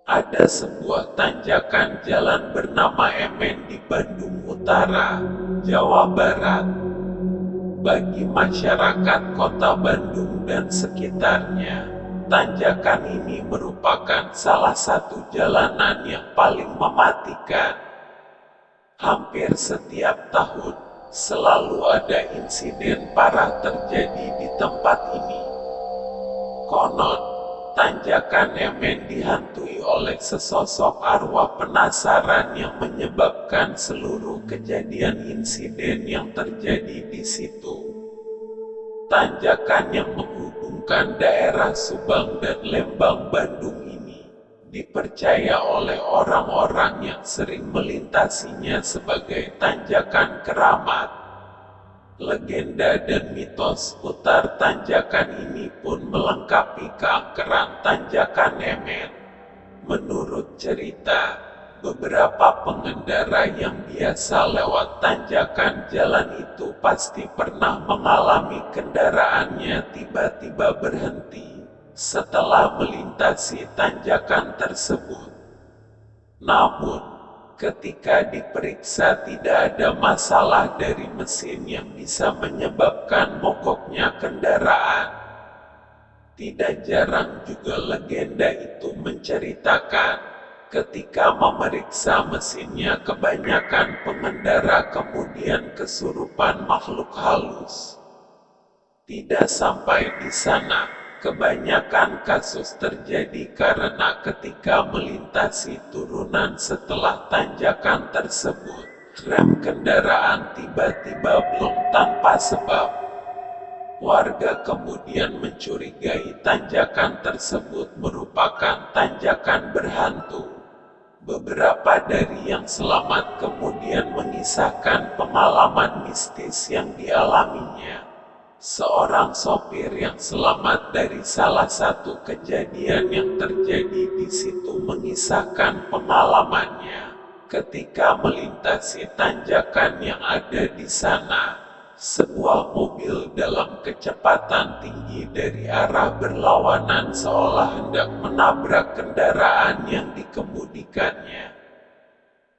Ada sebuah tanjakan jalan bernama Emen di Bandung Utara, Jawa Barat. Bagi masyarakat kota Bandung dan sekitarnya, tanjakan ini merupakan salah satu jalanan yang paling mematikan. Hampir setiap tahun, selalu ada insiden parah terjadi di tempat ini. Konon, tanjakan Emen dihantui oleh sesosok arwah penasaran yang menyebabkan seluruh kejadian insiden yang terjadi di situ. Tanjakan yang menghubungkan daerah Subang dan Lembang, Bandung ini dipercaya oleh orang-orang yang sering melintasinya sebagai tanjakan keramat. Legenda dan mitos seputar tanjakan ini pun melengkapi keangkeran tanjakan Emen. Menurut cerita, beberapa pengendara yang biasa lewat tanjakan jalan itu pasti pernah mengalami kendaraannya tiba-tiba berhenti setelah melintasi tanjakan tersebut. Namun, ketika diperiksa tidak ada masalah dari mesin yang bisa menyebabkan mogoknya kendaraan. Tidak jarang juga legenda itu menceritakan, ketika memeriksa mesinnya kebanyakan pengendara kemudian kesurupan makhluk halus. Tidak sampai di sana, kebanyakan kasus terjadi karena ketika melintasi turunan setelah tanjakan tersebut, rem kendaraan tiba-tiba blong tanpa sebab. Warga kemudian mencurigai tanjakan tersebut merupakan tanjakan berhantu. Beberapa dari yang selamat kemudian mengisahkan pengalaman mistis yang dialaminya. Seorang sopir yang selamat dari salah satu kejadian yang terjadi di situ mengisahkan pengalamannya. Ketika melintasi tanjakan yang ada di sana, sebuah mobil dalam kecepatan tinggi dari arah berlawanan seolah hendak menabrak kendaraan yang dikemudikannya.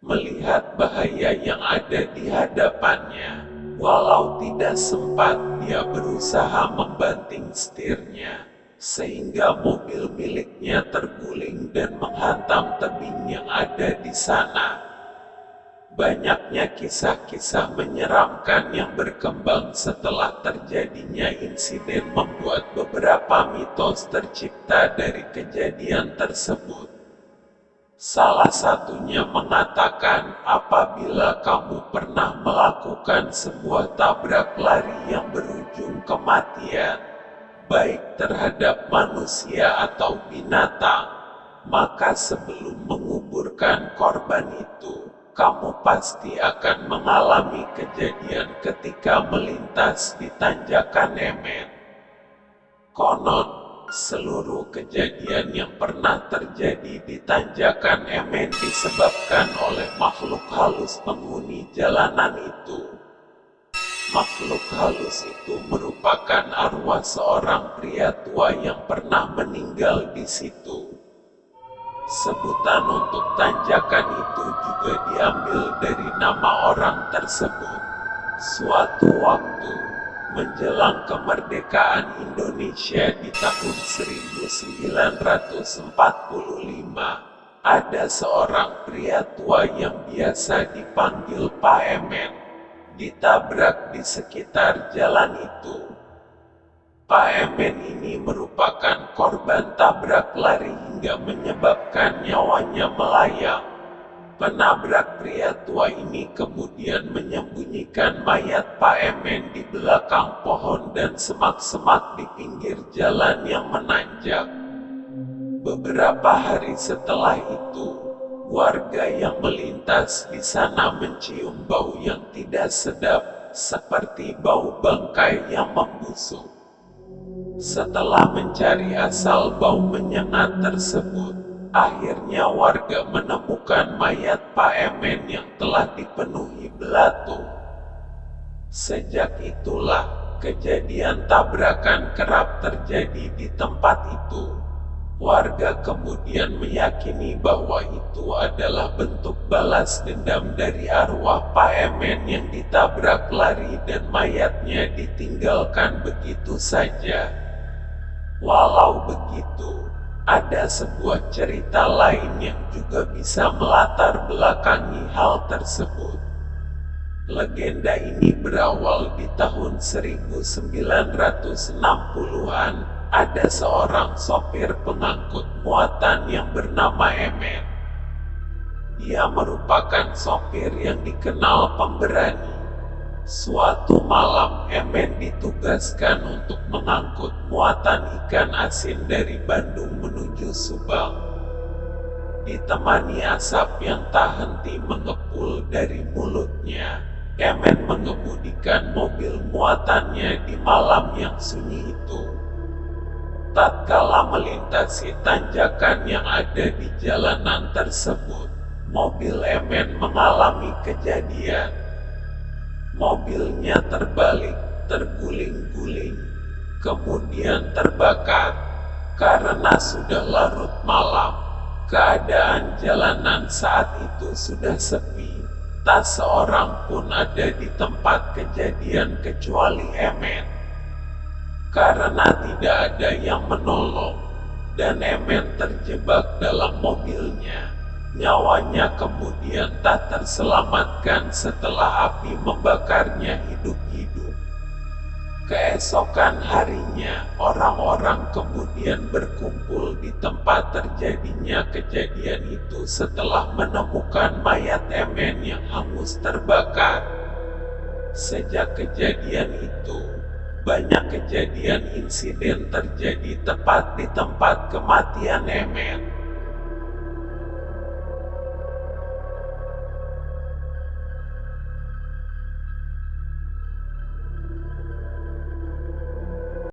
Melihat bahaya yang ada di hadapannya, walau tidak sempat, dia berusaha membanting setirnya, sehingga mobil miliknya terguling dan menghantam tebing yang ada di sana. Banyaknya kisah-kisah menyeramkan yang berkembang setelah terjadinya insiden membuat beberapa mitos tercipta dari kejadian tersebut. Salah satunya mengatakan apabila kamu pernah melakukan sebuah tabrak lari yang berujung kematian, baik terhadap manusia atau binatang, maka sebelum menguburkan korban itu, kamu pasti akan mengalami kejadian ketika melintas di tanjakan Emen. Konon, seluruh kejadian yang pernah terjadi di tanjakan Emen disebabkan oleh makhluk halus penghuni jalanan itu. Makhluk halus itu merupakan arwah seorang pria tua yang pernah meninggal di situ. Sebutan untuk tanjakan itu juga diambil dari nama orang tersebut. Suatu waktu, menjelang kemerdekaan Indonesia di tahun 1945, ada seorang pria tua yang biasa dipanggil Pak Emen, ditabrak di sekitar jalan itu. Pak Emen ini merupakan korban tabrak lari hingga menyebabkan nyawanya melayang. Penabrak pria tua ini kemudian menyembunyikan mayat Pak Emen di belakang pohon dan semak-semak di pinggir jalan yang menanjak. Beberapa hari setelah itu, warga yang melintas di sana mencium bau yang tidak sedap, seperti bau bangkai yang membusuk. Setelah mencari asal bau menyengat tersebut, akhirnya warga menemukan mayat Pak Emen yang telah dipenuhi belatung. Sejak itulah, kejadian tabrakan kerap terjadi di tempat itu. Warga kemudian meyakini bahwa itu adalah bentuk balas dendam dari arwah Pak Emen yang ditabrak lari dan mayatnya ditinggalkan begitu saja. Walau begitu, ada sebuah cerita lain yang juga bisa melatar belakangi hal tersebut. Legenda ini berawal di tahun 1960-an. Ada seorang sopir pengangkut muatan yang bernama Emen. Dia merupakan sopir yang dikenal pemberani. Suatu malam, Emen ditugaskan untuk mengangkut muatan ikan asin dari Bandung menuju Subang. Ditemani asap yang tak henti mengepul dari mulutnya, Emen mengemudikan mobil muatannya di malam yang sunyi itu. Tatkala melintasi tanjakan yang ada di jalanan tersebut, mobil Emen mengalami kejadian. Mobilnya terbalik, terguling-guling, kemudian terbakar. Karena sudah larut malam, keadaan jalanan saat itu sudah sepi. Tak seorang pun ada di tempat kejadian kecuali Emen. Karena tidak ada yang menolong, dan Emen terjebak dalam mobilnya. Nyawanya kemudian tak terselamatkan setelah api membakarnya hidup-hidup. Keesokan harinya, orang-orang kemudian berkumpul di tempat terjadinya kejadian itu setelah menemukan mayat Emen yang hangus terbakar. Sejak kejadian itu, banyak kejadian insiden terjadi tepat di tempat kematian Emen.